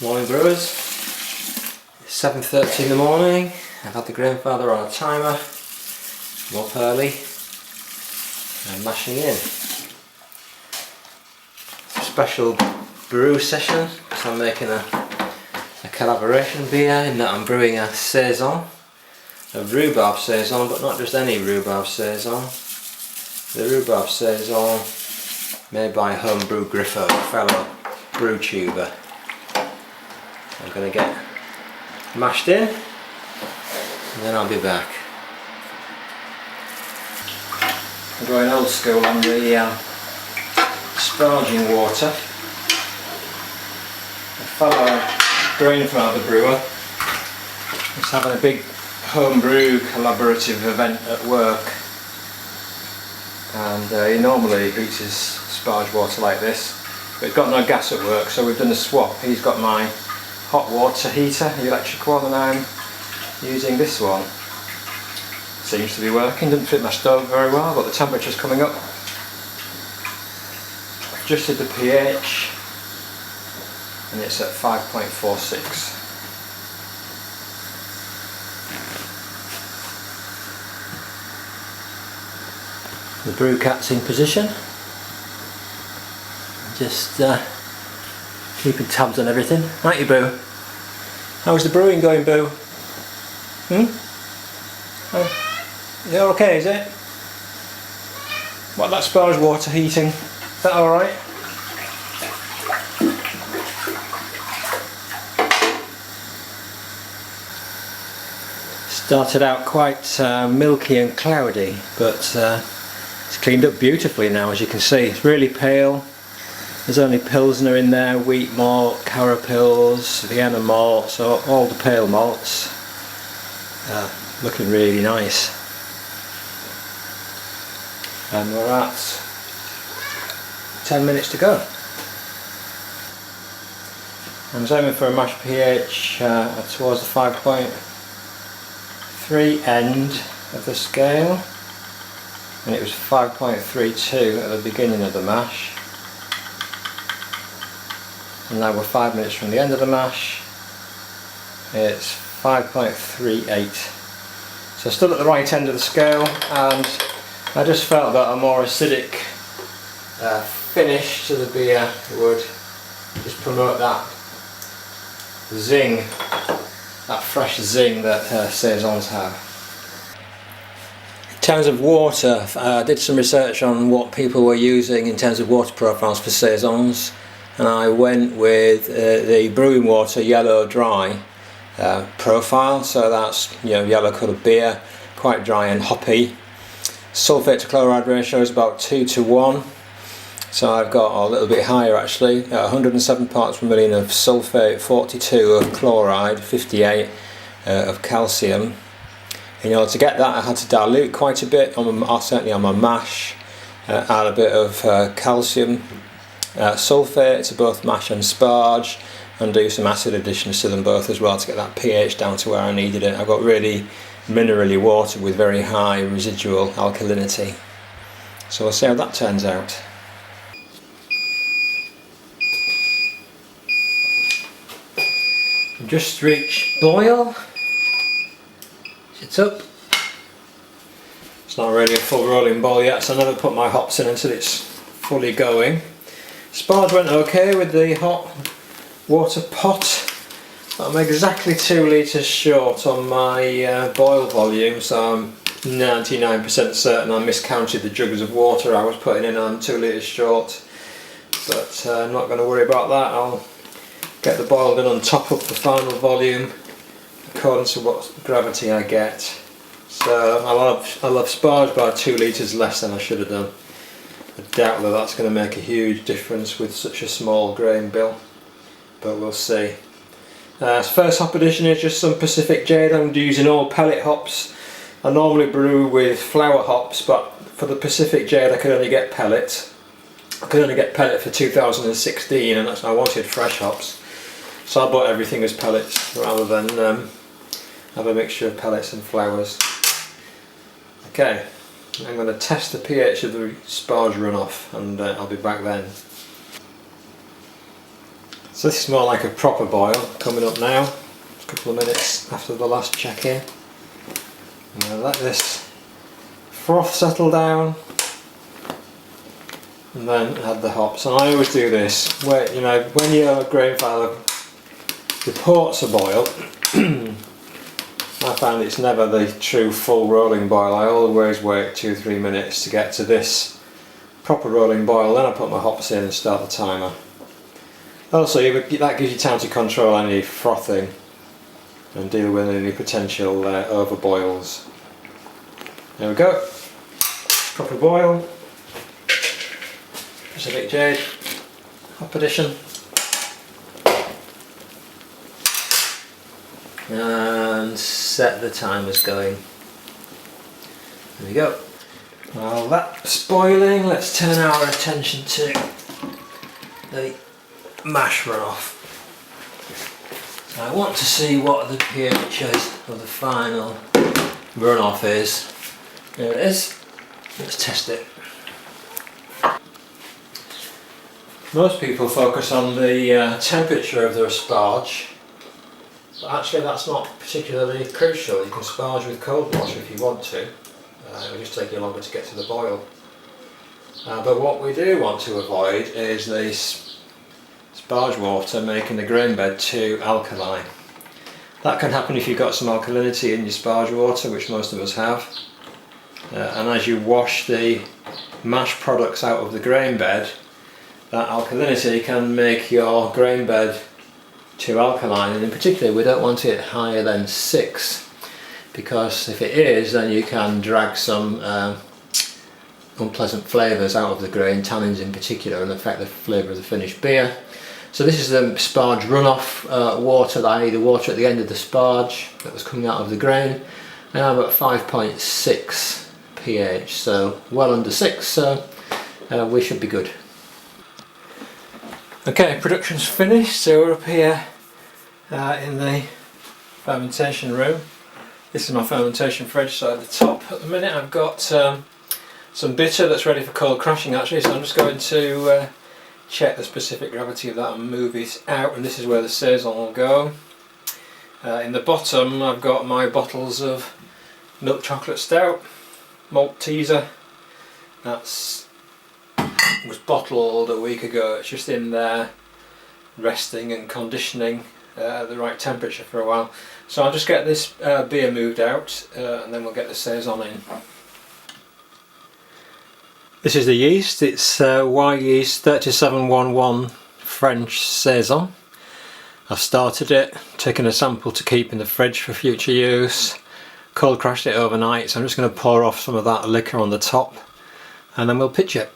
Morning brewers, it's 7:30 in the morning. I've had the Grainfather on a timer. I'm up early and mashing in. It's a special brew session because I'm making a collaboration beer in that I'm brewing a Saison, a Rhubarb Saison, but not just any Rhubarb Saison. The Rhubarb Saison made by Homebrew Griffo, a fellow brew tuber. I'm going to get mashed in and then I'll be back. I'm going old school on the sparging water. A fellow Grainfather brewer is having a big homebrew collaborative event at work, and he normally heats his sparge water like this, but he's got no gas at work, so we've done a swap. He's got my hot water heater, the electric one, and I'm using this one. Seems to be working, doesn't fit my stove very well, but the temperature's coming up. Adjusted the pH and it's at 5.46. The brew cat's in position. Just keeping tabs on everything. Right, you Boo? How's the brewing going, Boo? You're okay, is it? What, that sparge water heating? Is that alright? Started out quite milky and cloudy, but it's cleaned up beautifully now, as you can see. It's really pale. There's only Pilsner in there, wheat malt, Carapils, Vienna malt, so all the pale malts. Looking really nice. And we're at 10 minutes to go. I'm aiming for a mash pH towards the 5.3 end of the scale, and it was 5.32 at the beginning of the mash. And now we're 5 minutes from the end of the mash. It's 5.38. So still at the right end of the scale, and I just felt that a more acidic finish to the beer would just promote that zing, that fresh zing that Saisons have. In terms of water, I did some research on what people were using in terms of water profiles for Saisons, and I went with the Brewing water yellow dry profile, so that's, you know, yellow coloured beer, quite dry and hoppy. Sulphate to chloride ratio is about 2:1, so I've got a little bit higher actually, 107 parts per million of sulphate, 42 of chloride, 58 of calcium. In order to get that, I had to dilute quite a bit, certainly on my mash, add a bit of calcium sulphate to both mash and sparge, and do some acid additions to them both as well to get that pH down to where I needed it. I've got really minerally water with very high residual alkalinity. So we'll see how that turns out. Just reached boil. It's up. It's not really a full rolling boil yet, so I never put my hops in until it's fully going. Sparge went okay with the hot water pot. I'm exactly 2 litres short on my boil volume, so I'm 99% certain I miscounted the jugs of water I was putting in. I'm 2 litres short, but I'm not going to worry about that. I'll get the boil done and top up the final volume according to what gravity I get. So I'll have sparge by 2 litres less than I should have done. I doubt that that's going to make a huge difference with such a small grain bill, but we'll see. First hop addition is just some Pacific Jade. I'm using all pellet hops. I normally brew with flower hops, but for the Pacific Jade I could only get pellet. I could only get pellet for 2016, and I wanted fresh hops, so I bought everything as pellets rather than have a mixture of pellets and flowers. Okay, I'm going to test the pH of the sparge runoff, and I'll be back then. So this is more like a proper boil coming up now. It's a couple of minutes after the last check-in. I'm going to let this froth settle down and then add the hops. And I always do this where, you know, when your Grainfather reports a boil, I find it's never the true full rolling boil. I always wait 2-3 minutes to get to this proper rolling boil, then I put my hops in and start the timer. Also, that gives you time to control any frothing and deal with any potential over boils. There we go, proper boil. Pacific Jade, hop addition. And set the timers going. There we go. While that's boiling, let's turn our attention to the mash runoff. So I want to see what the pHs of the final runoff is. There it is. Let's test it. Most people focus on the temperature of their sparge. But actually that's not particularly crucial. You can sparge with cold water if you want to. It will just take you longer to get to the boil. But what we do want to avoid is the sparge water making the grain bed too alkaline. That can happen if you've got some alkalinity in your sparge water, which most of us have. And as you wash the mash products out of the grain bed, that alkalinity can make your grain bed too alkaline, and in particular we don't want it higher than 6, because if it is, then you can drag some unpleasant flavours out of the grain, tannins in particular, and affect the flavour of the finished beer. So this is the sparge runoff water, i.e. the water at the end of the sparge that was coming out of the grain. Now I'm at 5.6 pH, so well under 6, so we should be good. Okay, production's finished, so we're up here in the fermentation room. This is my fermentation fridge, so at the top at the minute I've got some bitter that's ready for cold crashing actually, so I'm just going to check the specific gravity of that and move it out, and this is where the Saison will go. In the bottom I've got my bottles of milk chocolate stout, malt teaser. That's was bottled a week ago. It's just in there resting and conditioning at the right temperature for a while. So I'll just get this beer moved out and then we'll get the Saison in. This is the yeast. It's Y yeast 3711 French Saison. I've started it, taken a sample to keep in the fridge for future use, cold crashed it overnight, so I'm just going to pour off some of that liquor on the top and then we'll pitch it.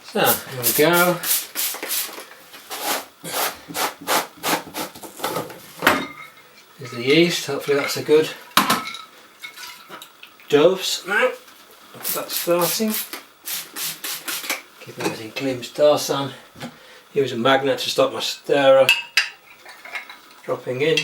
So, here we go. Here's the yeast, hopefully that's a good dose now. That's starting. Keep everything clean with Darsan. Use a magnet to stop my stirrer dropping in.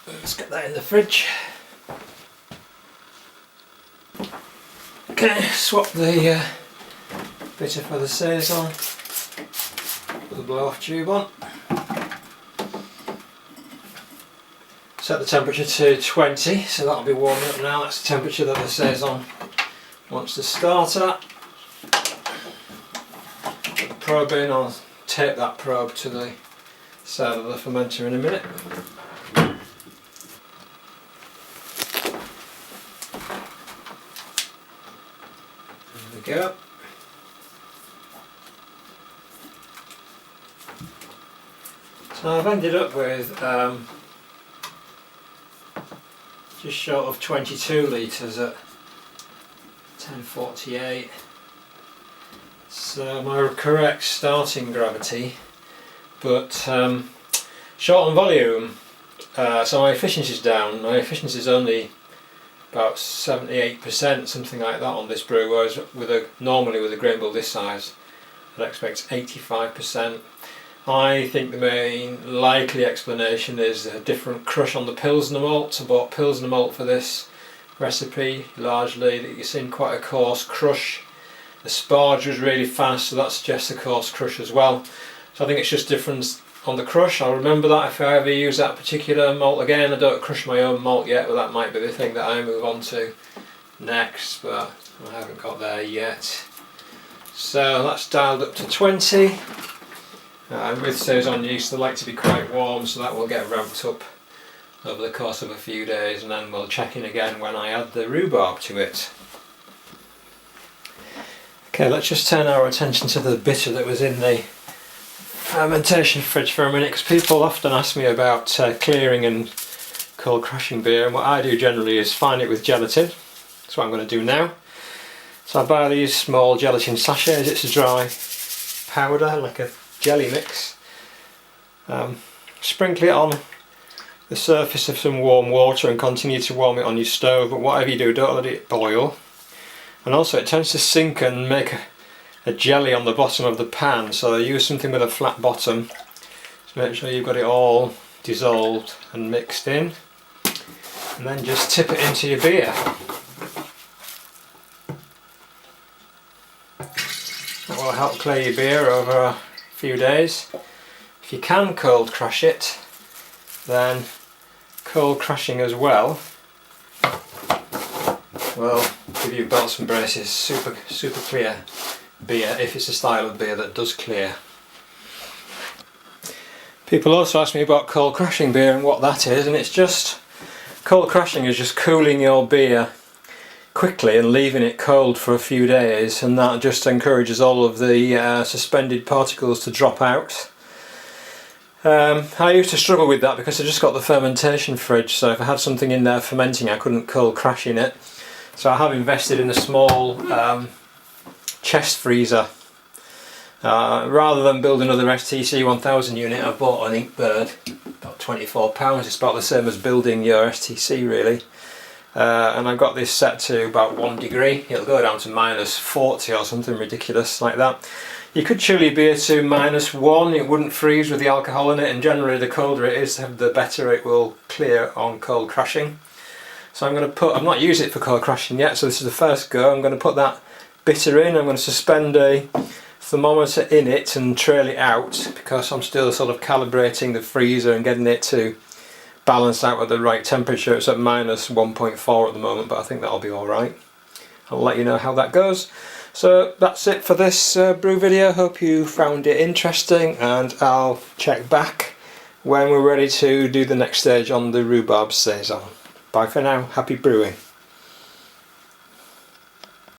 Let's get that in the fridge. Okay, swap the bitter for the Saison. Put the blow off tube on. Set the temperature to 20, so that'll be warming up now. That's the temperature that the Saison wants to start at. Put the probe in, I'll tape that probe to the side of the fermenter in a minute. Go. So I've ended up with just short of 22 litres at 1048. So my correct starting gravity, but short on volume, so my efficiency is down. My efficiency is only about 78%, something like that on this brew, whereas normally with a grain bill this size I'd expect 85%. I think the main likely explanation is a different crush on the Pilsner malt. I bought Pilsner malt for this recipe largely, that you're seeing quite a coarse crush. The sparge was really fast, so that suggests a coarse crush as well. So I think it's just difference on the crush. I'll remember that if I ever use that particular malt again. I don't crush my own malt yet, but that might be the thing that I move on to next, but I haven't got there yet. So that's dialed up to 20. With Saison yeast they like to be quite warm, so that will get ramped up over the course of a few days, and then we'll check in again when I add the rhubarb to it. Okay, let's just turn our attention to the bitter that was in the fermentation fridge for a minute, because people often ask me about clearing and cold crushing beer, and what I do generally is fine it with gelatin. That's what I'm going to do now. So I buy these small gelatin sachets. It's a dry powder, like a jelly mix. Sprinkle it on the surface of some warm water and continue to warm it on your stove, but whatever you do, don't let it boil. And also it tends to sink and make a jelly on the bottom of the pan, so use something with a flat bottom to make sure you've got it all dissolved and mixed in, and then just tip it into your beer. That will help clear your beer over a few days. If you can cold crush it, then cold crushing as well will give you belts and braces, super clear beer, if it's a style of beer that does clear. People also ask me about cold crushing beer and what that is, and it's just, cold crushing is just cooling your beer quickly and leaving it cold for a few days, and that just encourages all of the suspended particles to drop out. I used to struggle with that because I just got the fermentation fridge, so if I had something in there fermenting I couldn't cold crush in it. So I have invested in a small chest freezer. Rather than build another STC 1000 unit, I've bought an Inkbird, about £24. It's about the same as building your STC really. And I've got this set to about 1 degree. It'll go down to -40 or something ridiculous like that. You could chill your beer to -1, it wouldn't freeze with the alcohol in it, and generally the colder it is, the better it will clear on cold crushing. So I'm going to put, I've not used it for cold crushing yet, so this is the first go. I'm going to put that bitter in. I'm going to suspend a thermometer in it and trail it out, because I'm still sort of calibrating the freezer and getting it to balance out at the right temperature. It's at -1.4 at the moment, but I think that'll be alright. I'll let you know how that goes. So that's it for this brew video. Hope you found it interesting, and I'll check back when we're ready to do the next stage on the Rhubarb Saison. Bye for now, happy brewing.